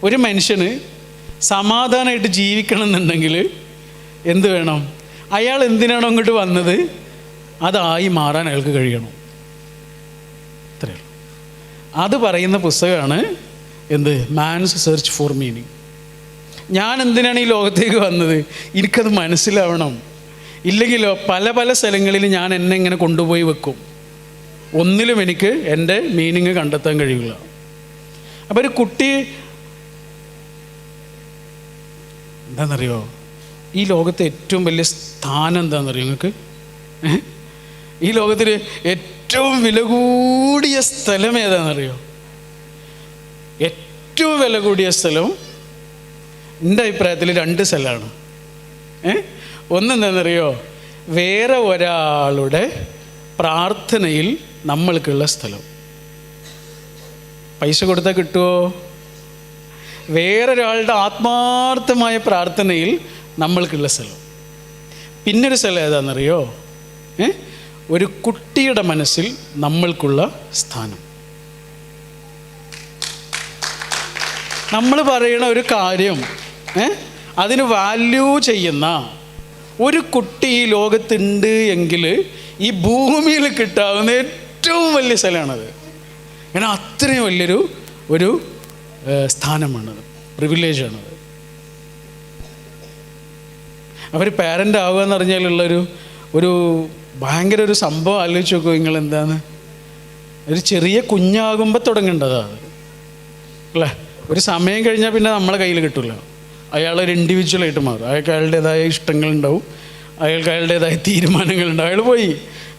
ഒരു മനുഷ്യന് സമാധാനമായിട്ട് ജീവിക്കണം എന്നുണ്ടെങ്കിൽ എന്ത് വേണം? അയാൾ എന്തിനാണോ അങ്ങോട്ട് വന്നത് അതായി മാറാൻ അയാൾക്ക് കഴിയണം. അത്രയേ ഉള്ളൂ. അത് പറയുന്ന പുസ്തകമാണ് എന്ത്? Man's search for meaning. ഞാൻ എന്തിനാണ് ഈ ലോകത്തേക്ക് വന്നത്? എനിക്കത് മനസ്സിലാവണം. ഇല്ലെങ്കിലോ പല പല സ്ഥലങ്ങളിൽ ഞാൻ എന്നെ ഇങ്ങനെ കൊണ്ടുപോയി വെക്കും. ഒന്നിലും എനിക്ക് എൻ്റെ മീനിങ് കണ്ടെത്താൻ കഴിയില്ല. അപ്പോൾ ഒരു കുട്ടി എന്താണെന്നറിയോ? ഈ ലോകത്തെ ഏറ്റവും വലിയ സ്ഥാനം എന്താണെന്നറിയോ നിങ്ങൾക്ക്? ഈ ലോകത്തിൽ ഏറ്റവും വില കൂടിയ സ്ഥലം ഏതാണെന്നറിയോ? ഏറ്റവും വില കൂടിയ സ്ഥലം എൻ്റെ അഭിപ്രായത്തിൽ 2 സ്ഥലമാണ്. ഒന്നെന്താണെന്നറിയോ? വേറെ ഒരാളുടെ പ്രാർത്ഥനയിൽ നമ്മൾക്കുള്ള സ്ഥലം. പൈസ കൊടുത്താൽ കിട്ടുമോ? വേറൊരാളുടെ ആത്മാർത്ഥമായ പ്രാർത്ഥനയിൽ നമ്മൾക്കുള്ള സ്ഥലം. പിന്നൊരു സ്ഥലം ഏതാണെന്നറിയോ? ഒരു കുട്ടിയുടെ മനസ്സിൽ നമ്മൾക്കുള്ള സ്ഥാനം. നമ്മൾ പറയുന്ന ഒരു കാര്യം അതിന് വാല്യൂ ചെയ്യുന്ന ഒരു കുട്ടി ഈ ലോകത്തുണ്ട് എങ്കിൽ ഈ ഭൂമിയിൽ കിട്ടാവുന്ന ഏറ്റവും വലിയ സ്ഥലമാണത്. കാരണം അത്രയും വലിയൊരു സ്ഥാനമാണത്, പ്രിവിലേജാണത്. അവർ പാരൻ്റ് ആവുക എന്ന് പറഞ്ഞാലുള്ളൊരു ഭയങ്കര ഒരു സംഭവം ആലോചിച്ച് നോക്കുക നിങ്ങൾ. എന്താണ്? ഒരു ചെറിയ കുഞ്ഞാകുമ്പോൾ തുടങ്ങേണ്ടതാണ് അല്ലേ? ഒരു സമയം കഴിഞ്ഞാൽ പിന്നെ നമ്മളെ കയ്യിൽ കിട്ടില്ല. അയാളൊരു ഇൻഡിവിജ്വലായിട്ട് മാറും. അയാൾക്ക് അയാളുടേതായ ഇഷ്ടങ്ങളുണ്ടാവും, അയാൾക്ക് അയാളുടേതായ തീരുമാനങ്ങളുണ്ടാവും. അയാൾ പോയി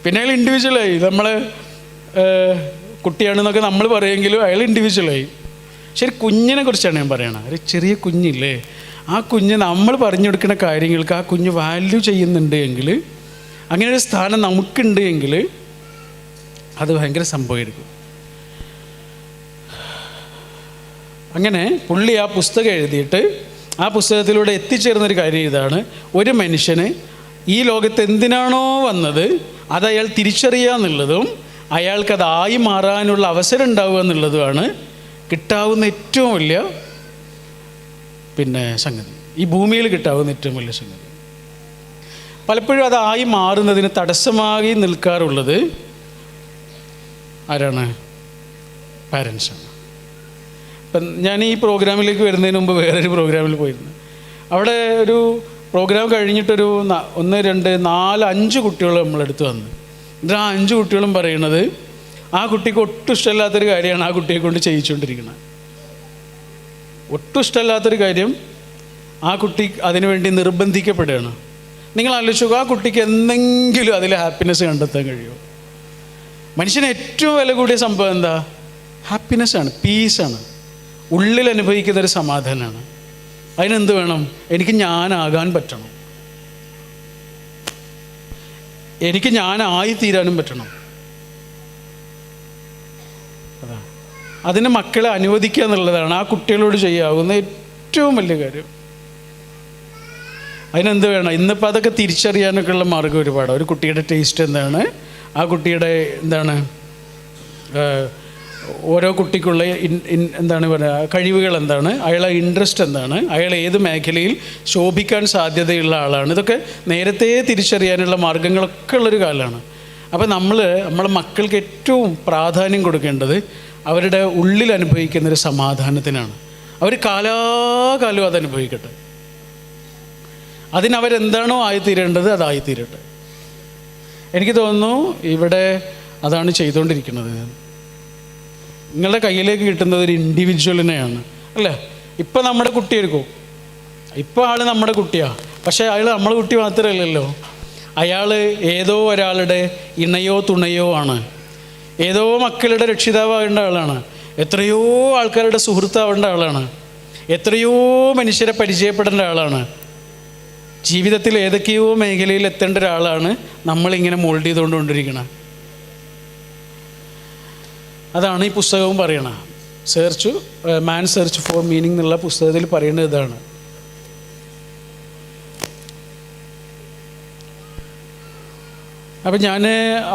പിന്നെ അയാൾ ഇൻഡിവിജ്വലായി. നമ്മളെ കുട്ടിയാണെന്നൊക്കെ നമ്മൾ പറയുമെങ്കിലും അയാൾ ഇൻഡിവിജ്വലായി. ശരി, കുഞ്ഞിനെ കുറിച്ചാണ് ഞാൻ പറയണത്. ഒരു ചെറിയ കുഞ്ഞില്ലേ, ആ കുഞ്ഞ് നമ്മൾ പറഞ്ഞു കൊടുക്കുന്ന കാര്യങ്ങൾക്ക് ആ കുഞ്ഞ് വാല്യൂ ചെയ്യുന്നുണ്ട് എങ്കിൽ, അങ്ങനെ ഒരു സ്ഥാനം നമുക്കുണ്ട് എങ്കിൽ അത് ഭയങ്കര സംഭവമായിരിക്കും. അങ്ങനെ പുള്ളി ആ പുസ്തകം എഴുതിയിട്ട് ആ പുസ്തകത്തിലൂടെ എത്തിച്ചേർന്നൊരു കാര്യം ഇതാണ്: ഒരു മനുഷ്യന് ഈ ലോകത്ത് എന്തിനാണോ വന്നത് അത് അയാൾ തിരിച്ചറിയുക എന്നുള്ളതും അയാൾക്കതായി മാറാനുള്ള അവസരം ഉണ്ടാവുക എന്നുള്ളതുമാണ് കിട്ടാവുന്ന ഏറ്റവും വലിയ സംഗതി. ഈ ഭൂമിയിൽ കിട്ടാവുന്ന ഏറ്റവും വലിയ സംഗതി. പലപ്പോഴും അതായി മാറുന്നതിന് തടസ്സമായി നിൽക്കാറുള്ളത് ആരാണ്? പാരൻസാണ്. ഇപ്പം ഞാൻ ഈ പ്രോഗ്രാമിലേക്ക് വരുന്നതിന് മുമ്പ് വേറൊരു പ്രോഗ്രാമിൽ പോയിരുന്നു. അവിടെ ഒരു പ്രോഗ്രാം കഴിഞ്ഞിട്ടൊരു 1, 2, 4, 5 കുട്ടികൾ നമ്മളെടുത്ത് വന്നു. എന്നിട്ട് ആ 5 കുട്ടികളും പറയണത് ആ കുട്ടിക്ക് ഒട്ടും ഇഷ്ടമില്ലാത്തൊരു കാര്യമാണ് ആ കുട്ടിയെ കൊണ്ട് ചെയ്യിച്ചുകൊണ്ടിരിക്കുന്നത്. ഒട്ടും ഇഷ്ടമില്ലാത്തൊരു കാര്യം ആ കുട്ടി അതിനുവേണ്ടി നിർബന്ധിക്കപ്പെടുകയാണ്. നിങ്ങൾ ആലോചിച്ചു, ആ കുട്ടിക്ക് എന്തെങ്കിലും അതിൽ ഹാപ്പിനെസ് കണ്ടെത്താൻ കഴിയുമോ? മനുഷ്യന് ഏറ്റവും വില കൂടിയ സംഭവം എന്താ? ഹാപ്പിനെസ്സാണ്, പീസാണ്, ഉള്ളിൽ അനുഭവിക്കുന്നൊരു സമാധാനമാണ്. അതിനെന്ത് വേണം? എനിക്ക് ഞാനാകാൻ പറ്റണം, എനിക്ക് ഞാനായിത്തീരാനും പറ്റണം. അതാ അതിന് മക്കളെ അനുവദിക്കുക എന്നുള്ളതാണ് ആ കുട്ടികളോട് ചെയ്യാവുന്ന ഏറ്റവും വലിയ കാര്യം. അതിനെന്ത് വേണം? ഇന്നിപ്പോൾ അതൊക്കെ തിരിച്ചറിയാനൊക്കെ ഉള്ള മാർഗ്ഗം ഒരുപാട്. ഒരു കുട്ടിയുടെ ടേസ്റ്റ് എന്താണ്, ആ കുട്ടിയുടെ ഓരോ കുട്ടിക്കുള്ള എന്താണ് പറയുക, കഴിവുകൾ എന്താണ്, അയാളെ ഇൻട്രസ്റ്റ് എന്താണ്, അയാൾ ഏത് മേഖലയിൽ ശോഭിക്കാൻ സാധ്യതയുള്ള ആളാണ്, ഇതൊക്കെ നേരത്തെ തിരിച്ചറിയാനുള്ള മാർഗ്ഗങ്ങളൊക്കെ ഉള്ളൊരു കാലമാണ്. അപ്പോൾ നമ്മളെ മക്കൾക്ക് ഏറ്റവും പ്രാധാന്യം കൊടുക്കേണ്ടത് അവരുടെ ഉള്ളിൽ അനുഭവിക്കുന്നൊരു സമാധാനത്തിനാണ്. അവർ കാലാകാലം അതനുഭവിക്കട്ടെ. അതിനവരെന്താണോ ആയിത്തീരേണ്ടത് അതായിത്തീരട്ടെ. എനിക്ക് തോന്നുന്നു ഇവിടെ അതാണ് ചെയ്തുകൊണ്ടിരിക്കുന്നത്. നിങ്ങളുടെ കയ്യിലേക്ക് കിട്ടുന്നത് ഒരു ഇൻഡിവിജ്വലിനെയാണ് അല്ലേ? ഇപ്പം നമ്മുടെ കുട്ടിയെടുക്കും, ഇപ്പോൾ ആൾ നമ്മുടെ കുട്ടിയാണ്. പക്ഷേ അയാൾ നമ്മളെ കുട്ടി മാത്രമല്ലല്ലോ, അയാൾ ഏതോ ഒരാളുടെ ഇണയോ തുണയോ ആണ്, ഏതോ മക്കളുടെ രക്ഷിതാവാകേണ്ട ആളാണ്, എത്രയോ ആൾക്കാരുടെ സുഹൃത്താവേണ്ട ആളാണ്, എത്രയോ മനുഷ്യരെ പരിചയപ്പെടേണ്ട ആളാണ്, ജീവിതത്തിൽ ഏതൊക്കെയോ മേഖലയിൽ എത്തേണ്ട ഒരാളാണ് നമ്മളിങ്ങനെ മോൾഡ് ചെയ്തുകൊണ്ടിരിക്കുന്നത്. അതാണ് ഈ പുസ്തകവും പറയണത്. മാൻ സെർച്ച് ഫോർ മീനിങ് എന്നുള്ള പുസ്തകത്തിൽ പറയുന്നത് ഇതാണ്. അപ്പം ഞാൻ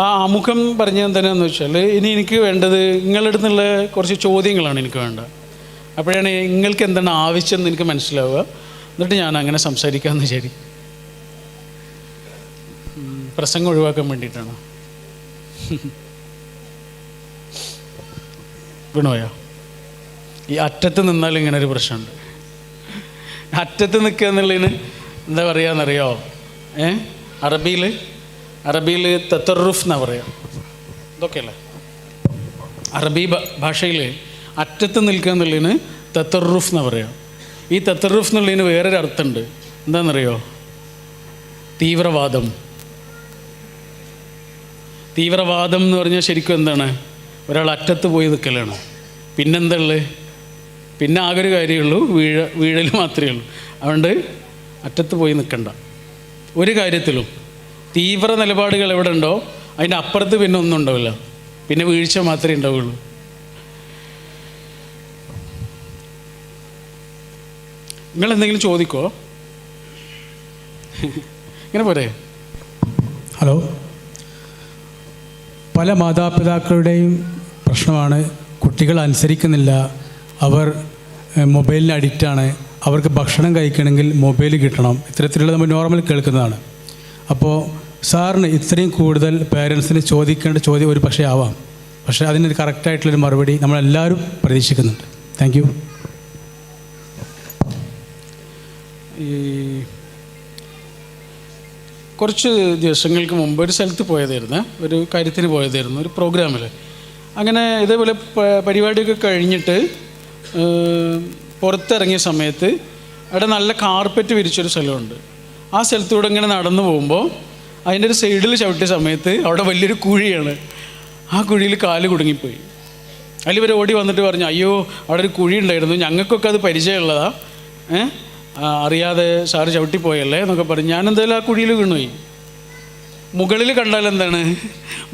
ആ ആമുഖം പറഞ്ഞത് എന്താണെന്ന് വെച്ചാൽ, ഇനി എനിക്ക് വേണ്ടത് നിങ്ങളുടെ അടുത്തുള്ള കുറച്ച് ചോദ്യങ്ങളാണ് എനിക്ക് വേണ്ടത്. അപ്പോഴാണ് നിങ്ങൾക്ക് എന്താണ് ആവശ്യം എന്ന് എനിക്ക് മനസ്സിലാവുക. എന്നിട്ട് ഞാൻ അങ്ങനെ സംസാരിക്കാമെന്ന് വിചാരിക്കും. പ്രസംഗം ഒഴിവാക്കാൻ വേണ്ടിയിട്ടാണ്. വീണുപോയോ? ഈ അറ്റത്ത് നിന്നാൽ ഇങ്ങനെ ഒരു പ്രശ്നമുണ്ട്. അറ്റത്ത് നിൽക്കുക എന്നുള്ളതിന് എന്താ പറയുകയെന്നറിയോ? അറബിയിൽ തത്തറുഫ് എന്നാണ് പറയുക. ഇതൊക്കെയല്ലേ അറബി ഭാഷയിൽ അറ്റത്ത് നിൽക്കുക എന്നുള്ളതിന് തത്തറുഫ് എന്നാണ് പറയുക. ഈ തത്തറുഫ് എന്നുള്ളതിന് വേറൊരു അർത്ഥമുണ്ട്. എന്താണെന്നറിയോ? തീവ്രവാദം. തീവ്രവാദം എന്ന് പറഞ്ഞാൽ ശരിക്കും എന്താണ്? ഒരാൾ അറ്റത്ത് പോയി നിൽക്കലാണ്. പിന്നെന്താ ഉള്ളത്? പിന്നെ ആകെ ഒരു കാര്യമുള്ളൂ, വീഴൽ മാത്രമേ ഉള്ളൂ. അതുകൊണ്ട് അറ്റത്ത് പോയി നിൽക്കണ്ട ഒരു കാര്യത്തിലും. തീവ്ര നിലപാടുകൾ എവിടെ ഉണ്ടോ അതിൻ്റെ അപ്പുറത്ത് പിന്നെ ഒന്നും ഉണ്ടാവില്ല, പിന്നെ വീഴ്ച മാത്രമേ ഉണ്ടാവുകയുള്ളൂ. നിങ്ങളെന്തെങ്കിലും ചോദിക്കോ? ഇങ്ങനെ പോരെ? ഹലോ. പല മാതാപിതാക്കളുടെയും പ്രശ്നമാണ് കുട്ടികൾ അനുസരിക്കുന്നില്ല, അവർ മൊബൈലിന് അഡിക്റ്റാണ്, അവർക്ക് ഭക്ഷണം കഴിക്കണമെങ്കിൽ മൊബൈൽ കിട്ടണം. ഇത്തരത്തിലുള്ള നമ്മൾ നോർമൽ കേൾക്കുന്നതാണ്. അപ്പോൾ സാറിന് ഇത്രയും കൂടുതൽ പേരൻസിന് ചോദിക്കേണ്ട ചോദ്യം ഒരു പക്ഷേ ആവാം, പക്ഷേ അതിനൊരു കറക്റ്റായിട്ടുള്ളൊരു മറുപടി നമ്മളെല്ലാവരും പ്രതീക്ഷിക്കുന്നുണ്ട്. Thank you. ഈ കുറച്ച് ദിവസങ്ങൾക്ക് മുമ്പ് ഒരു സ്ഥലത്ത് പോയതായിരുന്നു, ഒരു കാര്യത്തിന് പോയതായിരുന്നു, ഒരു പ്രോഗ്രാമിൽ. അങ്ങനെ ഇതേപോലെ പരിപാടിയൊക്കെ കഴിഞ്ഞിട്ട് പുറത്തിറങ്ങിയ സമയത്ത് അവിടെ നല്ല കാർപ്പറ്റ് വിരിച്ചൊരു സ്ഥലമുണ്ട്. ആ സ്ഥലത്തൂടെ ഇങ്ങനെ നടന്നു പോകുമ്പോൾ അതിൻ്റെ ഒരു സൈഡിൽ ചവിട്ടിയ സമയത്ത് അവിടെ വലിയൊരു കുഴിയാണ്. ആ കുഴിയിൽ കാല് കുടുങ്ങിപ്പോയി. അതിൽ ഇവർ ഓടി വന്നിട്ട് പറഞ്ഞു, അയ്യോ അവിടെ ഒരു കുഴി ഉണ്ടായിരുന്നു, ഞങ്ങൾക്കൊക്കെ അത് പരിചയമുള്ളതാണ്, അറിയാതെ സാറ് ചവിട്ടിപ്പോയല്ലേ എന്നൊക്കെ പറഞ്ഞു. ഞാനെന്തായാലും ആ കുഴിയിൽ വീണുപോയി. മുകളിൽ കണ്ടാൽ എന്താണ്?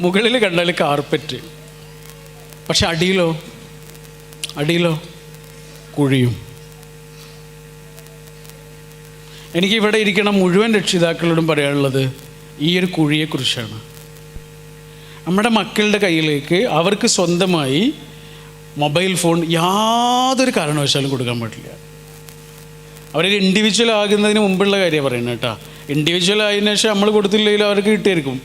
മുകളിൽ കണ്ടാൽ കാർപ്പറ്റ്, പക്ഷെ അടിയിലോ കുഴിയും. എനിക്കിവിടെ ഇരിക്കണം മുഴുവൻ രക്ഷിതാക്കളോടും പറയാനുള്ളത് ഈ ഒരു കുഴിയെക്കുറിച്ചാണ്. നമ്മുടെ മക്കളുടെ കയ്യിലേക്ക് അവർക്ക് സ്വന്തമായി മൊബൈൽ ഫോൺ യാതൊരു കാരണവശാലും കൊടുക്കാൻ പാടില്ല. അവരൊരു ഇൻഡിവിജ്വൽ ആകുന്നതിന് മുമ്പുള്ള കാര്യം പറയുന്നത് കേട്ടോ. ഇൻഡിവിജ്വൽ ആയതിനു ശേഷം നമ്മൾ കൊടുത്തില്ലെങ്കിൽ അവർക്ക് കിട്ടിയിരിക്കും.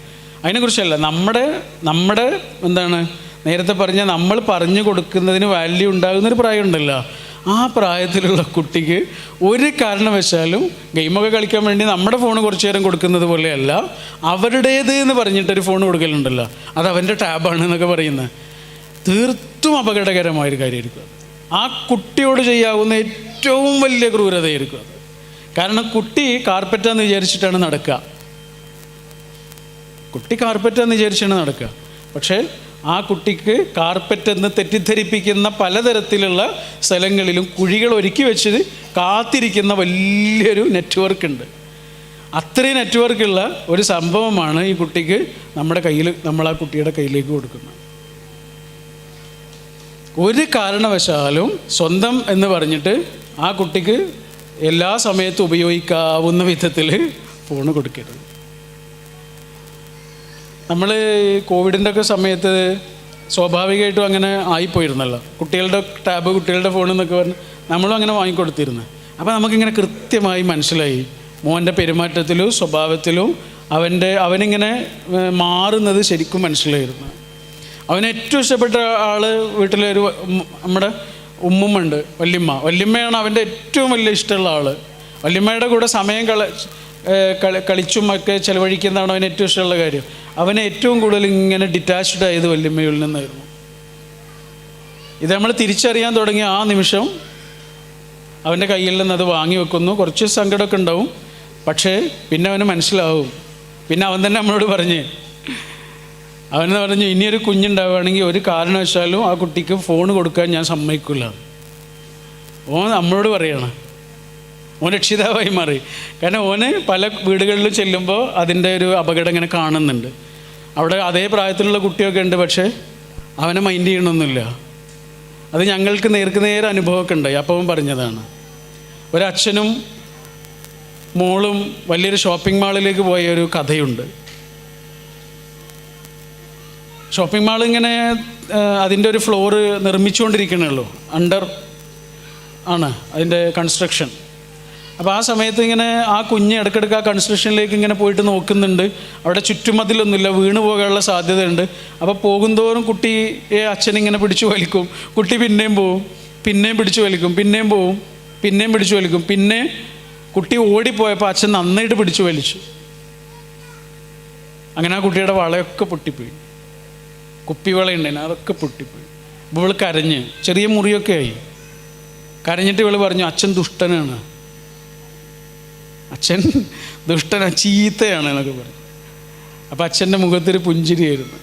അതിനെക്കുറിച്ചല്ല, നമ്മുടെ എന്താണ് നേരത്തെ പറഞ്ഞ നമ്മൾ പറഞ്ഞു കൊടുക്കുന്നതിന് വാല്യൂ ഉണ്ടാകുന്നൊരു പ്രായമുണ്ടല്ലോ, ആ പ്രായത്തിലുള്ള കുട്ടിക്ക് ഒരു കാരണവശാലും ഗെയിമൊക്കെ കളിക്കാൻ വേണ്ടി നമ്മുടെ ഫോൺ കുറച്ച് നേരം കൊടുക്കുന്നത് പോലെയല്ല, അവരുടേത് എന്ന് പറഞ്ഞിട്ടൊരു ഫോൺ കൊടുക്കലുണ്ടല്ലോ, അത് അവൻ്റെ ടാബാണ് എന്നൊക്കെ പറയുന്നത്. തീർത്തും അപകടകരമായൊരു കാര്യമായിരിക്കും. ആ കുട്ടിയോട് ചെയ്യാവുന്ന ഏറ്റവും വലിയ ക്രൂരതയായിരിക്കും അത്. കാരണം കുട്ടി കാർപ്പറ്റാന്ന് വിചാരിച്ചിട്ടാണ് നടക്കുക, പക്ഷേ ആ കുട്ടിക്ക് കാർപ്പറ്റ് എന്ന് തെറ്റിദ്ധരിപ്പിക്കുന്ന പലതരത്തിലുള്ള സ്ഥലങ്ങളിലും കുഴികൾ ഒരുക്കി വെച്ച് കാത്തിരിക്കുന്ന വലിയൊരു നെറ്റ്വർക്ക് ഉണ്ട്. അത്രയും നെറ്റ്വർക്കുള്ള ഒരു സംഭവമാണ് ഈ കുട്ടിക്ക് നമ്മൾ ആ കുട്ടിയുടെ കയ്യിലേക്ക് കൊടുക്കുന്നത്. ഒരു കാരണവശാലും സ്വന്തം എന്ന് പറഞ്ഞിട്ട് ആ കുട്ടിക്ക് എല്ലാ സമയത്തും ഉപയോഗിക്കാവുന്ന വിധത്തിൽ ഫോണ് കൊടുക്കരുത്. നമ്മൾ കോവിഡിൻ്റെ ഒക്കെ സമയത്ത് സ്വാഭാവികമായിട്ടും അങ്ങനെ ആയിപ്പോയിരുന്നല്ലോ. കുട്ടികളുടെ ടാബ്, കുട്ടികളുടെ ഫോൺ എന്നൊക്കെ പറഞ്ഞ് നമ്മളും അങ്ങനെ വാങ്ങിക്കൊടുത്തിരുന്നു. അപ്പോൾ നമുക്കിങ്ങനെ കൃത്യമായി മനസ്സിലായി മോൻ്റെ പെരുമാറ്റത്തിലും സ്വഭാവത്തിലും അവനിങ്ങനെ മാറുന്നത് ശരിക്കും മനസ്സിലായിരുന്നു. അവന് ഏറ്റവും ഇഷ്ടപ്പെട്ട ആൾ വീട്ടിലൊരു നമ്മുടെ ഉമ്മുമ്മയുണ്ട്, വല്യമ്മയാണ് അവൻ്റെ ഏറ്റവും വലിയ ഇഷ്ടമുള്ള ആൾ. വല്യമ്മയുടെ കൂടെ സമയം കളിച്ചും ഒക്കെ ചിലവഴിക്കുന്നതാണ് അവന് ഏറ്റവും ഇഷ്ടമുള്ള കാര്യം. അവന് ഏറ്റവും കൂടുതൽ ഇങ്ങനെ ഡിറ്റാച്ച്ഡ് ആയത് വല്യമ്മയിൽ നിന്നായിരുന്നു. ഇത് നമ്മൾ തിരിച്ചറിയാൻ തുടങ്ങിയ ആ നിമിഷം അവൻ്റെ കയ്യിൽ നിന്ന് അത് വാങ്ങി വെക്കുന്നു. കുറച്ച് സങ്കടമൊക്കെ ഉണ്ടാവും, പക്ഷേ പിന്നെ അവന് മനസ്സിലാവും. പിന്നെ അവൻ തന്നെ നമ്മളോട് അവനെന്ന് പറഞ്ഞു, ഇനിയൊരു കുഞ്ഞുണ്ടാവുകയാണെങ്കിൽ ഒരു കാരണവശാലും ആ കുട്ടിക്ക് ഫോൺ കൊടുക്കാൻ ഞാൻ സമ്മതിക്കില്ല. ഓൻ നമ്മളോട് പറയണം, ഓൻ രക്ഷിതാവായി മാറി. കാരണം ഓന് പല വീടുകളിലും ചെല്ലുമ്പോൾ അതിൻ്റെ ഒരു അപകടം ഇങ്ങനെ കാണുന്നുണ്ട്. അവിടെ അതേ പ്രായത്തിലുള്ള കുട്ടിയൊക്കെ ഉണ്ട്, പക്ഷേ അവനെ മൈൻഡ് ചെയ്യണമെന്നില്ല. അത് ഞങ്ങൾക്ക് നേരെ അനുഭവമൊക്കെ ഉണ്ടായി. അപ്പം അവൻ പറഞ്ഞതാണ്, ഒരച്ഛനും മോളും വലിയൊരു ഷോപ്പിംഗ് മാളിലേക്ക് പോയ ഒരു കഥയുണ്ട്. ഷോപ്പിംഗ് മാൾ ഇങ്ങനെ അതിൻ്റെ ഒരു ഫ്ലോറ് നിർമ്മിച്ചുകൊണ്ടിരിക്കണുള്ളൂ, ആണ് അതിൻ്റെ കൺസ്ട്രക്ഷൻ. അപ്പോൾ ആ സമയത്ത് ഇങ്ങനെ ആ കുഞ്ഞ് ഇടയ്ക്കിടയ്ക്ക് ആ കൺസ്ട്രക്ഷനിലേക്ക് ഇങ്ങനെ പോയിട്ട് നോക്കുന്നുണ്ട്. അവിടെ ചുറ്റുമതിലൊന്നുമില്ല, വീണ് പോകാനുള്ള സാധ്യതയുണ്ട്. അപ്പോൾ പോകുന്തോറും കുട്ടിയെ അച്ഛനിങ്ങനെ പിടിച്ചു വലിക്കും. കുട്ടി പിന്നെയും പോവും, പിന്നെയും പിടിച്ചു വലിക്കും, പിന്നെയും പോവും, പിന്നെയും പിടിച്ചു വലിക്കും. പിന്നെ കുട്ടി ഓടിപ്പോയപ്പോൾ അച്ഛൻ നന്നായിട്ട് പിടിച്ചു വലിച്ചു. അങ്ങനെ ആ കുട്ടിയുടെ വളയൊക്കെ പൊട്ടിപ്പോയി. കുപ്പിവള ഉണ്ടായിരുന്നു, അതൊക്കെ പൊട്ടിപ്പോയി. അപ്പോൾ ഇവൾ കരഞ്ഞ്, ചെറിയ മുറിയൊക്കെ ആയി. കരഞ്ഞിട്ട് ഇവൾ പറഞ്ഞു, അച്ഛൻ ദുഷ്ടനാണ്, അച്ഛൻ ദുഷ്ടനാണ്, ചീത്തയാണ് എന്നൊക്കെ പറഞ്ഞു. അപ്പം അച്ഛൻ്റെ മുഖത്തൊരു പുഞ്ചിരിയായിരുന്നു.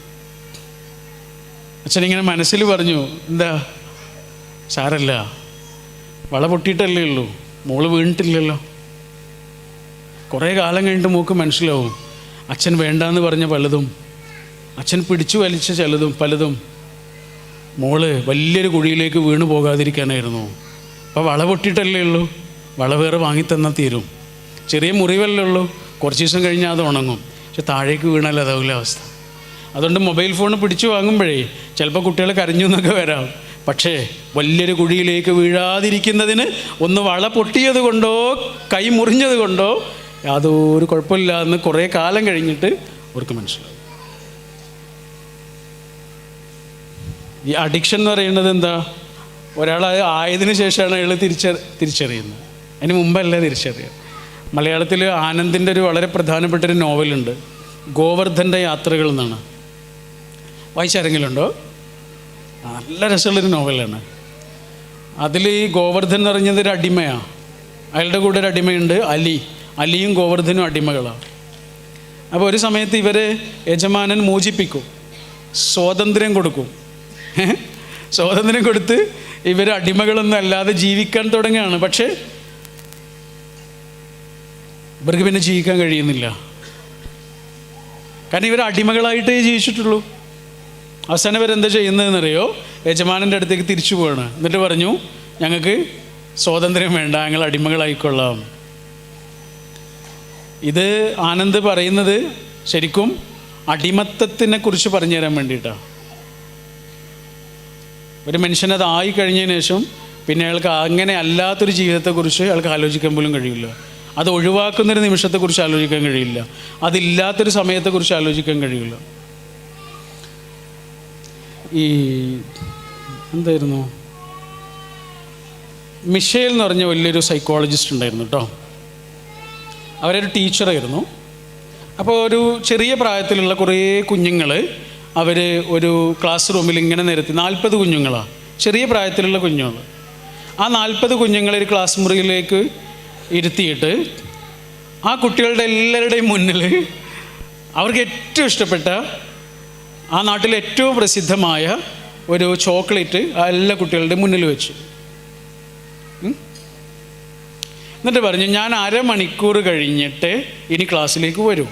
അച്ഛനിങ്ങനെ മനസ്സിൽ പറഞ്ഞു, എന്താ സാരല്ല, വള പൊട്ടിയിട്ടല്ലേ ഉള്ളൂ, മോള് വീണിട്ടില്ലല്ലോ. കുറേ കാലം കഴിഞ്ഞിട്ട് മോൾക്ക് മനസ്സിലാവും അച്ഛൻ വേണ്ടാന്ന് പറഞ്ഞ പലതും, അച്ഛൻ പിടിച്ചു വലിച്ച പലതും മോള് വലിയൊരു കുഴിയിലേക്ക് വീണ് പോകാതിരിക്കാനായിരുന്നു. അപ്പോൾ വള പൊട്ടിയിട്ടല്ലേ ഉള്ളൂ, വള വേറെ വാങ്ങിത്തന്നാൽ തീരും. ചെറിയ മുറിവല്ലേ ഉള്ളൂ, കുറച്ച് ദിവസം കഴിഞ്ഞാൽ അത് ഉണങ്ങും. പക്ഷെ താഴേക്ക് വീണാൽ അതാവില്ല അവസ്ഥ. അതുകൊണ്ട് മൊബൈൽ ഫോൺ പിടിച്ചു വാങ്ങുമ്പോഴേ ചിലപ്പോൾ കുട്ടികൾ കരഞ്ഞു എന്നൊക്കെ വരാം. പക്ഷേ വലിയൊരു കുഴിയിലേക്ക് വീഴാതിരിക്കുന്നതിന് ഒന്ന് വള പൊട്ടിയത് കൊണ്ടോ കൈ മുറിഞ്ഞത് കൊണ്ടോ യാതൊരു കുഴപ്പമില്ല എന്ന് കുറേ കാലം കഴിഞ്ഞിട്ട് അവർക്ക് മനസ്സിലാവും. ഈ അഡിക്ഷൻ എന്ന് പറയുന്നത് എന്താ, ഒരാൾ ആയതിനു ശേഷമാണ് അയാൾ തിരിച്ചറിയുന്നത്, അതിന് മുമ്പല്ല തിരിച്ചറിയുക. മലയാളത്തിൽ ആനന്ദിൻ്റെ ഒരു വളരെ പ്രധാനപ്പെട്ടൊരു നോവലുണ്ട്, ഗോവർദ്ധൻ്റെ യാത്രകൾ എന്നാണ്. വായിച്ചിറങ്ങലുണ്ടോ? നല്ല രസമുള്ളൊരു നോവലാണ്. അതിൽ ഈ ഗോവർദ്ധൻ എന്ന് പറഞ്ഞത് ഒരു അടിമയാണ്. അയാളുടെ കൂടെ ഒരു അടിമയുണ്ട്, അലിയും ഗോവർദ്ധനും അടിമകളാണ്. അപ്പോൾ ഒരു സമയത്ത് ഇവരെ യജമാനൻ മോചിപ്പിക്കും, സ്വാതന്ത്ര്യം കൊടുക്കും. സ്വാതന്ത്ര്യം കൊടുത്ത് ഇവർ അടിമകളൊന്നും അല്ലാതെ ജീവിക്കാൻ തുടങ്ങുകയാണ്. പക്ഷേ ഇവർക്ക് പിന്നെ ജീവിക്കാൻ കഴിയുന്നില്ല. കാരണം ഇവർ അടിമകളായിട്ടേ ജീവിച്ചിട്ടുള്ളൂ. അവസാനം ഇവരെന്താ ചെയ്യുന്നതെന്നറിയോ, യജമാനൻ്റെ അടുത്തേക്ക് തിരിച്ചു പോവാണ്. എന്നിട്ട് പറഞ്ഞു, ഞങ്ങൾക്ക് സ്വാതന്ത്ര്യം വേണ്ട, ഞങ്ങൾ അടിമകളായിക്കൊള്ളാം. ഇത് ആനന്ദ് പറയുന്നത് ശരിക്കും അടിമത്തത്തിനെ കുറിച്ച് പറഞ്ഞു തരാൻ വേണ്ടിയിട്ടാണ്. ഒരു മനുഷ്യനത് ആയി കഴിഞ്ഞതിന് ശേഷം പിന്നെ അയാൾക്ക് അങ്ങനെ അല്ലാത്തൊരു ജീവിതത്തെക്കുറിച്ച് അയാൾക്ക് ആലോചിക്കാൻ പോലും കഴിയില്ല. അത് ഒഴിവാക്കുന്നൊരു നിമിഷത്തെക്കുറിച്ച് ആലോചിക്കാൻ കഴിയില്ല. അതില്ലാത്തൊരു സമയത്തെക്കുറിച്ച് ആലോചിക്കാൻ കഴിയില്ല. ഈ എന്തായിരുന്നു, മിഷേൽ എന്ന് പറഞ്ഞ വലിയൊരു സൈക്കോളജിസ്റ്റ് ഉണ്ടായിരുന്നു കേട്ടോ. അവരൊരു ടീച്ചറായിരുന്നു. അപ്പോൾ ഒരു ചെറിയ പ്രായത്തിലുള്ള കുറേ കുഞ്ഞുങ്ങൾ അവർ ഒരു ക്ലാസ് റൂമിൽ ഇങ്ങനെ നിരത്തി, 40 കുഞ്ഞുങ്ങളാണ്, ചെറിയ പ്രായത്തിലുള്ള കുഞ്ഞുങ്ങൾ. ആ 40 കുഞ്ഞുങ്ങളെ ഒരു ക്ലാസ് മുറിയിലേക്ക് ഇരുത്തിയിട്ട് ആ കുട്ടികളുടെ എല്ലാവരുടെയും മുന്നിൽ അവർക്ക് ഏറ്റവും ഇഷ്ടപ്പെട്ട ആ നാട്ടിലെ ഏറ്റവും പ്രസിദ്ധമായ ഒരു ചോക്ലേറ്റ് എല്ലാ കുട്ടികളുടെയും മുന്നിൽ വെച്ചു. എന്നിട്ട് പറഞ്ഞു, ഞാൻ അരമണിക്കൂർ കഴിഞ്ഞിട്ട് ഇനി ക്ലാസ്സിലേക്ക് വരും.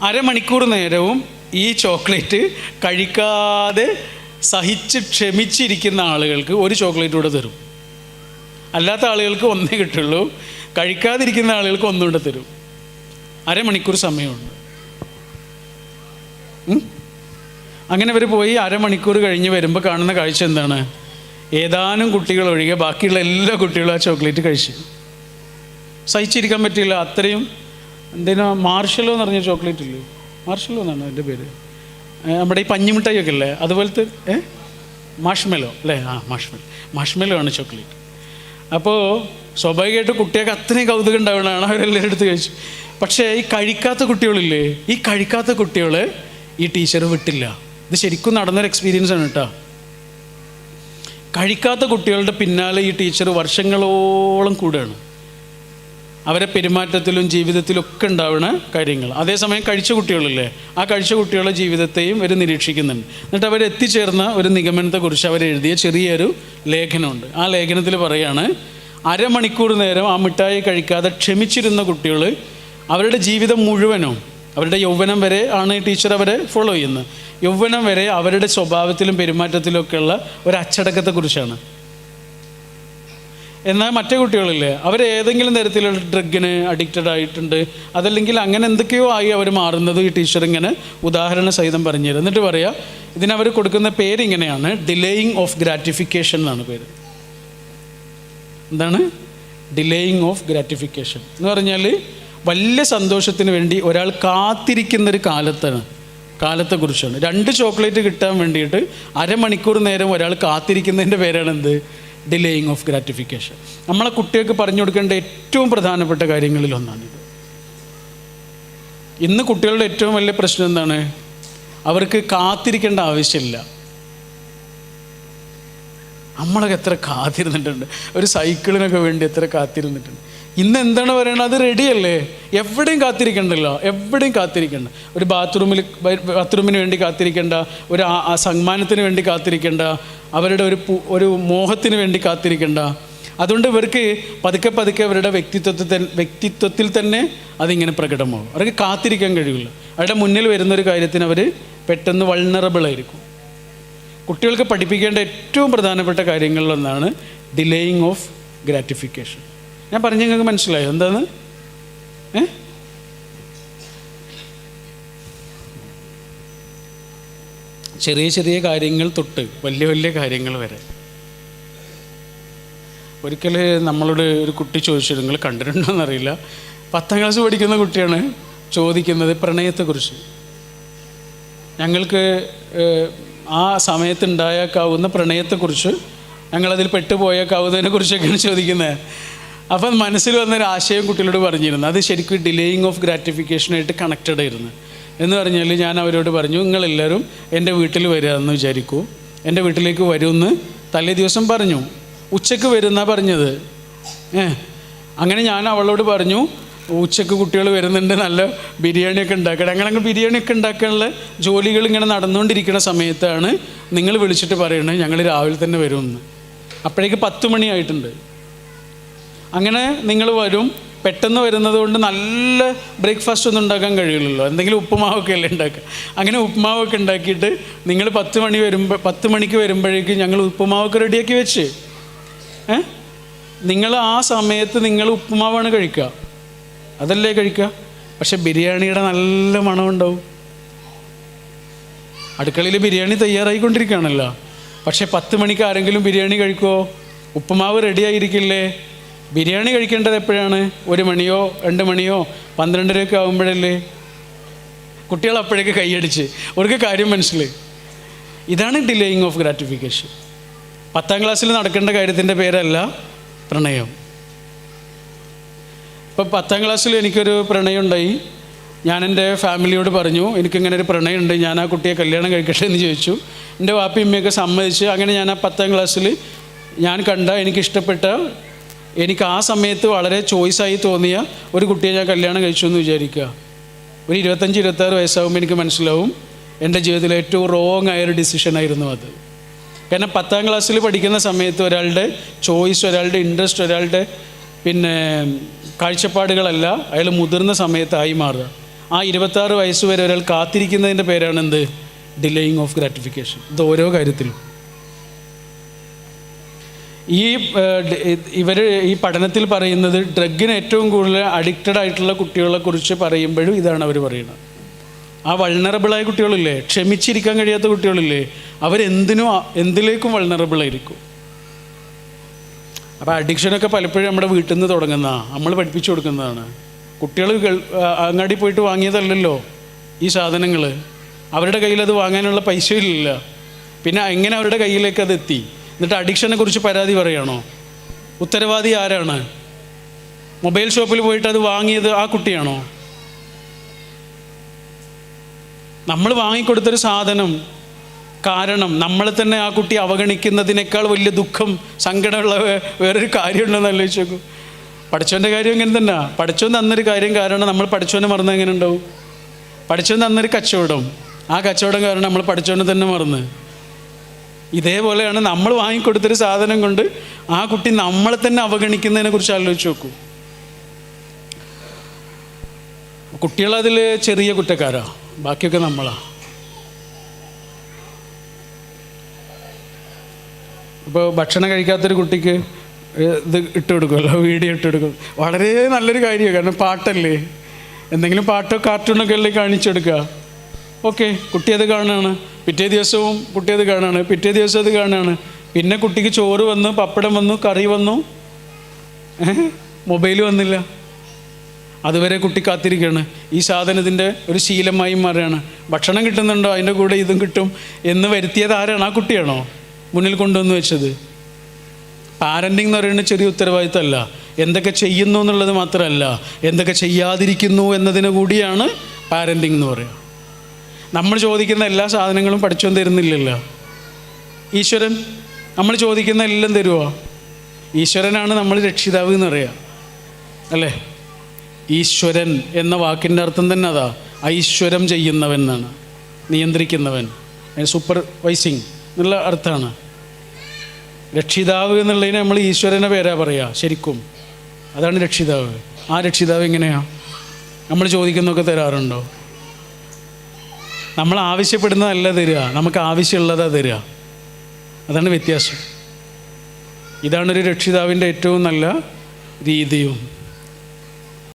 അരമണിക്കൂർ നേരവും ഈ ചോക്ലേറ്റ് കഴിക്കാതെ സഹിച്ച് ക്ഷമിച്ചിരിക്കുന്ന ആളുകൾക്ക് ഒരു ചോക്ലേറ്റ് കൂടെ തരും. അല്ലാത്ത ആളുകൾക്ക് ഒന്നേ കിട്ടുള്ളൂ, കഴിക്കാതിരിക്കുന്ന ആളുകൾക്ക് ഒന്നുകൂടെ തരും. അരമണിക്കൂർ സമയമുണ്ട്. അങ്ങനെ ഇവർ പോയി അരമണിക്കൂർ കഴിഞ്ഞ് വരുമ്പോൾ കാണുന്ന കാഴ്ച എന്താണ്, ഏതാനും കുട്ടികൾ ഒഴികെ ബാക്കിയുള്ള എല്ലാ കുട്ടികളും ആ ചോക്ലേറ്റ് കഴിച്ചു. സഹിച്ചിരിക്കാൻ പറ്റില്ല, അത്രയും. എന്തേലും മാർഷലോ എന്ന് പറഞ്ഞ ചോക്ലേറ്റ് ഇല്ലേ, മാർഷലോ എന്നാണ് എൻ്റെ പേര്, നമ്മുടെ ഈ പഞ്ഞിമിഠായിയൊക്കെ അല്ലേ, അതുപോലത്തെ മാഷ്മെലോ അല്ലേ, മാഷ്മെലോ ആണ് ചോക്ലേറ്റ്. അപ്പോൾ സ്വാഭാവികമായിട്ട് കുട്ടികൾക്ക് അത്രയും കൗതുകം ഉണ്ടാവണതാണ്, അവരെല്ലാവരും എടുത്ത് കഴിച്ചു. പക്ഷേ ഈ കഴിക്കാത്ത കുട്ടികളില്ലേ, ഈ കഴിക്കാത്ത കുട്ടികളെ ഈ ടീച്ചർ വിട്ടില്ല. ഇത് ശരിക്കും നടന്നൊരു എക്സ്പീരിയൻസ് ആണ് കേട്ടോ. കഴിക്കാത്ത കുട്ടികളുടെ പിന്നാലെ ഈ ടീച്ചർ വർഷങ്ങളോളം കൂടുകയാണ്. അവരെ പെരുമാറ്റത്തിലും ജീവിതത്തിലും ഒക്കെ ഉണ്ടാവുന്ന കാര്യങ്ങൾ. അതേസമയം കഴിച്ച കുട്ടികളില്ലേ, ആ കഴിച്ച കുട്ടികളുടെ ജീവിതത്തെയും ഇവർ നിരീക്ഷിക്കുന്നുണ്ട്. എന്നിട്ട് അവരെത്തിച്ചേർന്ന ഒരു നിഗമനത്തെക്കുറിച്ച് അവരെഴുതിയ ചെറിയൊരു ലേഖനമുണ്ട്. ആ ലേഖനത്തിൽ പറയാണ്, അരമണിക്കൂർ നേരം ആ മിഠായി കഴിക്കാതെ ക്ഷമിച്ചിരുന്ന കുട്ടികൾ അവരുടെ ജീവിതം മുഴുവനും, അവരുടെ യൗവനം വരെ ആണ് ടീച്ചർ അവരെ ഫോളോ ചെയ്യുന്നത്, യൗവനം വരെ അവരുടെ സ്വഭാവത്തിലും പെരുമാറ്റത്തിലൊക്കെയുള്ള ഒരു അച്ചടക്കത്തെക്കുറിച്ചാണ്. എന്നാൽ മറ്റേ കുട്ടികളില്ലേ, അവർ ഏതെങ്കിലും തരത്തിലുള്ള ഡ്രഗിന് അഡിക്റ്റഡ് ആയിട്ടുണ്ട്, അതല്ലെങ്കിൽ അങ്ങനെ എന്തൊക്കെയോ ആയി അവർ മാറുന്നത് ഈ ടീച്ചർ ഇങ്ങനെ ഉദാഹരണ സഹിതം പറഞ്ഞു തരും. എന്നിട്ട് പറയാം, ഇതിനവർ കൊടുക്കുന്ന പേരിങ്ങനെയാണ്, ഡിലേയിങ് ഓഫ് ഗ്രാറ്റിഫിക്കേഷൻ എന്നാണ് പേര്. എന്താണ് ഡിലേയിങ് ഓഫ് ഗ്രാറ്റിഫിക്കേഷൻ എന്ന് പറഞ്ഞാൽ വലിയ സന്തോഷത്തിന് വേണ്ടി ഒരാൾ കാത്തിരിക്കുന്നൊരു കാലത്തെക്കുറിച്ചാണ്. 2 ചോക്ലേറ്റ് കിട്ടാൻ വേണ്ടിയിട്ട് അരമണിക്കൂർ നേരം ഒരാൾ കാത്തിരിക്കുന്നതിൻ്റെ പേരാണ് എന്ത്? Delaying of gratification. നമ്മളെ കുട്ടികൾക്ക് പറഞ്ഞു കൊടുക്കേണ്ട ഏറ്റവും പ്രധാനപ്പെട്ട കാര്യങ്ങളിലൊന്നാണിത്. ഇന്ന് കുട്ടികളുടെ ഏറ്റവും വലിയ പ്രശ്നം എന്താണ്? അവർക്ക് കാത്തിരിക്കേണ്ട ആവശ്യമില്ല. നമ്മളൊക്കെ എത്ര കാത്തിരുന്നിട്ടുണ്ട്, ഒരു സൈക്കിളിനൊക്കെ വേണ്ടി എത്ര കാത്തിരുന്നിട്ടുണ്ട്. ഇന്ന് എന്താണ് പറയണത്? അത് റെഡിയല്ലേ, എവിടെയും കാത്തിരിക്കണ്ടല്ലോ, എവിടെയും കാത്തിരിക്കണ്ട. ഒരു ബാത്റൂമിന് വേണ്ടി കാത്തിരിക്കേണ്ട, ഒരു സമ്മാനത്തിന് വേണ്ടി കാത്തിരിക്കേണ്ട, അവരുടെ ഒരു മോഹത്തിന് വേണ്ടി കാത്തിരിക്കേണ്ട. അതുകൊണ്ട് ഇവർക്ക് പതുക്കെ അവരുടെ വ്യക്തിത്വത്തിൽ തന്നെ അതിങ്ങനെ പ്രകടമാകും. അവർക്ക് കാത്തിരിക്കാൻ കഴിയില്ല. അവരുടെ മുന്നിൽ വരുന്നൊരു കാര്യത്തിന് അവർ പെട്ടെന്ന് വൾണറബിൾ ആയിരിക്കും. കുട്ടികൾക്ക് പഠിപ്പിക്കേണ്ട ഏറ്റവും പ്രധാനപ്പെട്ട കാര്യങ്ങളിലൊന്നാണ് ഡിലേയിങ് ഓഫ് ഗ്രാറ്റിഫിക്കേഷൻ. ഞാൻ പറഞ്ഞ നിങ്ങൾക്ക് മനസ്സിലായോ എന്താണ്? ചെറിയ ചെറിയ കാര്യങ്ങൾ തൊട്ട് വലിയ വലിയ കാര്യങ്ങൾ വരെ. ഒരിക്കൽ നമ്മളോട് ഒരു കുട്ടി ചോദിച്ചു, നിങ്ങൾ കണ്ടിട്ടുണ്ടോയെന്നറിയില്ല, 10ാം ക്ലാസ് പഠിക്കുന്ന കുട്ടിയാണ് ചോദിക്കുന്നത് പ്രണയത്തെക്കുറിച്ച്. ഞങ്ങൾക്ക് ആ സമയത്തുണ്ടായേക്കാവുന്ന പ്രണയത്തെക്കുറിച്ച്, ഞങ്ങളതിൽ പെട്ടുപോയേക്കാവുന്നതിനെക്കുറിച്ചൊക്കെയാണ് ചോദിക്കുന്നത്. അപ്പം മനസ്സിൽ വന്നൊരു ആശയം കുട്ടികളോട് പറഞ്ഞിരുന്നു. അത് ശരിക്കും ഡിലേയിങ് ഓഫ് ഗ്രാറ്റിഫിക്കേഷനായിട്ട് കണക്റ്റഡ് ആയിരുന്നു. എന്ന് പറഞ്ഞാൽ ഞാൻ അവരോട് പറഞ്ഞു, നിങ്ങളെല്ലാവരും എൻ്റെ വീട്ടിൽ വരിക എന്ന് വിചാരിക്കൂ. എൻ്റെ വീട്ടിലേക്ക് വരുമെന്ന് തലേ ദിവസം പറഞ്ഞു. ഉച്ചയ്ക്ക് വരുന്നാണ് പറഞ്ഞത്. അങ്ങനെ ഞാൻ അവളോട് പറഞ്ഞു, ഉച്ചയ്ക്ക് കുട്ടികൾ വരുന്നുണ്ട്, നല്ല ബിരിയാണിയൊക്കെ ഉണ്ടാക്കണം. അങ്ങനെ ബിരിയാണിയൊക്കെ ഉണ്ടാക്കാനുള്ള ജോലികൾ ഇങ്ങനെ നടന്നുകൊണ്ടിരിക്കുന്ന സമയത്താണ് നിങ്ങൾ വിളിച്ചിട്ട് പറയുന്നത് ഞങ്ങൾ രാവിലെ തന്നെ വരുമെന്ന്. അപ്പോഴേക്ക് 10 മണിയായിട്ടുണ്ട്. അങ്ങനെ നിങ്ങൾ വരും. പെട്ടെന്ന് വരുന്നത് കൊണ്ട് നല്ല ബ്രേക്ക്ഫാസ്റ്റ് ഒന്നും ഉണ്ടാക്കാൻ കഴിയില്ലല്ലോ, എന്തെങ്കിലും ഉപ്പുമാവൊക്കെ അല്ലേ ഉണ്ടാക്കുക. അങ്ങനെ ഉപ്പുമാവൊക്കെ ഉണ്ടാക്കിയിട്ട് നിങ്ങൾ 10 മണിക്ക് വരുമ്പോഴേക്കും ഞങ്ങൾ ഉപ്പുമാവൊക്കെ റെഡിയാക്കി വെച്ച്, നിങ്ങൾ ആ സമയത്ത് നിങ്ങൾ ഉപ്പുമാവാണ് കഴിക്കുക, അതല്ലേ കഴിക്കുക. പക്ഷെ ബിരിയാണിയുടെ നല്ല മണമുണ്ടാവും. അടുക്കളയിൽ ബിരിയാണി തയ്യാറായിക്കൊണ്ടിരിക്കുകയാണല്ലോ. പക്ഷെ 10 മണിക്ക് ആരെങ്കിലും ബിരിയാണി കഴിക്കുമോ? ഉപ്പുമാവ് റെഡിയായിരിക്കില്ലേ? ബിരിയാണി കഴിക്കേണ്ടത് എപ്പോഴാണ്? 1 മണിയോ 2 മണിയോ 12:30 ആകുമ്പോഴല്ലേ. കുട്ടികൾ അപ്പോഴേക്ക് കൈയടിച്ച് അവർക്ക് കാര്യം മനസ്സിലായി. ഇതാണ് ഡിലേയിങ് ഓഫ് ഗ്രാറ്റിഫിക്കേഷൻ. 10ാം ക്ലാസ്സിൽ നടക്കേണ്ട കാര്യത്തിൻ്റെ പേരല്ല പ്രണയം. ഇപ്പം 10ാം ക്ലാസ്സിൽ എനിക്കൊരു പ്രണയം ഉണ്ടായി. ഞാൻ എൻ്റെ ഫാമിലിയോട് പറഞ്ഞു, എനിക്കിങ്ങനെ ഒരു പ്രണയമുണ്ട്, ഞാൻ ആ കുട്ടിയെ കല്യാണം കഴിക്കട്ടെ എന്ന് ചോദിച്ചു. എൻ്റെ വാപ്പയും ഉമ്മയൊക്കെ സമ്മതിച്ച്. അങ്ങനെ ഞാൻ ആ 10ാം ക്ലാസ്സിൽ ഞാൻ കണ്ട, എനിക്കിഷ്ടപ്പെട്ട, എനിക്ക് ആ സമയത്ത് വളരെ ചോയ്സായി തോന്നിയ ഒരു കുട്ടിയെ ഞാൻ കല്യാണം കഴിച്ചു എന്ന് വിചാരിക്കുക. ഒരു 25-26 വയസ്സാകുമ്പോൾ എനിക്ക് മനസ്സിലാവും എൻ്റെ ജീവിതത്തിലെ ഏറ്റവും റോങ് ആയൊരു ഡിസിഷനായിരുന്നു അത്. കാരണം 10ാം ക്ലാസ്സിൽ പഠിക്കുന്ന സമയത്ത് ഒരാളുടെ ചോയ്സ്, ഒരാളുടെ ഇൻട്രസ്റ്റ്, ഒരാളുടെ കാഴ്ചപ്പാടുകളല്ല അയാൾ മുതിർന്ന സമയത്തായി മാറുക. ആ 26 വയസ്സ് വരെ ഒരാൾ കാത്തിരിക്കുന്നതിൻ്റെ പേരാണ് എന്ത്? Delaying of gratification. ഇത് ഓരോ കാര്യത്തിലും. ഈ പഠനത്തിൽ പറയുന്നത് ഡ്രഗിന് ഏറ്റവും കൂടുതൽ അഡിക്റ്റഡ് ആയിട്ടുള്ള കുട്ടികളെക്കുറിച്ച് പറയുമ്പോഴും ഇതാണ് അവർ പറയുന്നത്. ആ വൾണറബിളായ കുട്ടികളില്ലേ, ക്ഷമിച്ചിരിക്കാൻ കഴിയാത്ത കുട്ടികളില്ലേ, എന്തിലേക്കും വൾണറബിളായിരിക്കും. അപ്പോൾ അഡിക്ഷനൊക്കെ പലപ്പോഴും നമ്മുടെ വീട്ടിൽ നിന്ന് തുടങ്ങുന്നതാണ്, നമ്മൾ പഠിപ്പിച്ചു കൊടുക്കുന്നതാണ്. കുട്ടികൾ അങ്ങാടി പോയിട്ട് വാങ്ങിയതല്ലല്ലോ ഈ സാധനങ്ങൾ. അവരുടെ കയ്യിൽ അത് വാങ്ങാനുള്ള പൈസയില്ല. പിന്നെ എങ്ങനെ അവരുടെ കയ്യിലേക്ക് അത് എത്തി? എന്നിട്ട് അഡിക്ഷനെ കുറിച്ച് പരാതി പറയുകയാണോ? ഉത്തരവാദി ആരാണ്? മൊബൈൽ ഷോപ്പിൽ പോയിട്ട് അത് വാങ്ങിയത് ആ കുട്ടിയാണോ? നമ്മൾ വാങ്ങിക്കൊടുത്തൊരു സാധനം കാരണം നമ്മളെ തന്നെ ആ കുട്ടി അവഗണിക്കുന്നതിനേക്കാൾ വലിയ ദുഃഖം, സങ്കടമുള്ള വേറൊരു കാര്യമുണ്ടെന്ന് ആലോചിച്ച് നോക്കൂ. പഠിച്ചവൻ്റെ കാര്യം ഇങ്ങനെ തന്നെ. പഠിച്ചവൻ തന്നൊരു കാര്യം കാരണം നമ്മൾ പഠിച്ചവനെ മറന്ന് എങ്ങനെ ഉണ്ടാവും? പഠിച്ചവൻ തന്നൊരു കച്ചവടം, ആ കച്ചവടം കാരണം നമ്മൾ പഠിച്ചവനെ തന്നെ മറന്ന്. ഇതേപോലെയാണ് നമ്മൾ വാങ്ങിക്കൊടുത്തൊരു സാധനം കൊണ്ട് ആ കുട്ടി നമ്മളെ തന്നെ അവഗണിക്കുന്നതിനെ കുറിച്ച് ആലോചിച്ച് നോക്കൂ. കുട്ടികളതിൽ ചെറിയ കുറ്റക്കാരാ, ബാക്കിയൊക്കെ നമ്മളാ. ഇപ്പോൾ ഭക്ഷണം കഴിക്കാത്തൊരു കുട്ടിക്ക് ഇത് ഇട്ടുകൊടുക്കുമല്ലോ, വീഡിയോ ഇട്ടുകൊടുക്കും. വളരെ നല്ലൊരു കാര്യമാണ്. കാരണം പാട്ടല്ലേ, എന്തെങ്കിലും പാട്ടോ കാർട്ടൂണൊക്കെ അല്ലേ കാണിച്ചെടുക്കുക. ഓക്കെ, കുട്ടി അത് കാണുകയാണ്. പിറ്റേ ദിവസവും കുട്ടി അത് കാണുകയാണ്. പിറ്റേ ദിവസം അത് കാണുകയാണ്. പിന്നെ കുട്ടിക്ക് ചോറ് വന്നു, പപ്പടം വന്നു, കറി വന്നു. മൊബൈൽ വന്നില്ല, അതുവരെ കുട്ടി കാത്തിരിക്കുകയാണ്. ഈ സാധനത്തിൻ്റെ ഒരു ശീലമായി മാറുകയാണ്. ഭക്ഷണം കിട്ടുന്നുണ്ടോ, അതിൻ്റെ കൂടെ ഇതും കിട്ടും എന്ന് വരുത്തിയത് ആരാണ്? ആ കുട്ടിയാണോ മുന്നിൽ കൊണ്ടുവന്ന് വെച്ചത്? പാരൻറ്റിങ് എന്ന് പറയുന്നത് ചെറിയ ഉത്തരവാദിത്തമല്ല, എന്തൊക്കെ ചെയ്യുന്നു എന്നുള്ളത് മാത്രമല്ല, എന്തൊക്കെ ചെയ്യാതിരിക്കുന്നു എന്നതിന് കൂടിയാണ് പാരൻറ്റിങ് എന്ന് പറയുക. നമ്മൾ ചോദിക്കുന്ന എല്ലാ സാധനങ്ങളും പഠിച്ചോൻ തരുന്നില്ലല്ലോ. ഈശ്വരൻ നമ്മൾ ചോദിക്കുന്ന എല്ലാം തരുമോ? ഈശ്വരനാണ് നമ്മൾ രക്ഷിതാവ് എന്ന് പറയുക അല്ലേ? ഈശ്വരൻ എന്ന വാക്കിൻ്റെ അർത്ഥം തന്നെ അതാ, ഐശ്വര്യം ചെയ്യുന്നവൻ എന്നാണ്, നിയന്ത്രിക്കുന്നവൻ, സൂപ്പർവൈസിങ് എന്നുള്ള അർത്ഥമാണ്. രക്ഷിതാവ് എന്നുള്ളതിന് നമ്മൾ ഈശ്വരനെ പേരാ പറയുക ശരിക്കും, അതാണ് രക്ഷിതാവ്. ആ രക്ഷിതാവ് എങ്ങനെയാണ്? നമ്മൾ ചോദിക്കുന്നതൊക്കെ തരാറുണ്ടോ? നമ്മൾ ആവശ്യപ്പെടുന്നതല്ല തരിക, നമുക്ക് ആവശ്യമുള്ളതാണ് തരിക. അതാണ് വ്യത്യാസം. ഇതാണൊരു രക്ഷിതാവിൻ്റെ ഏറ്റവും നല്ല രീതിയും.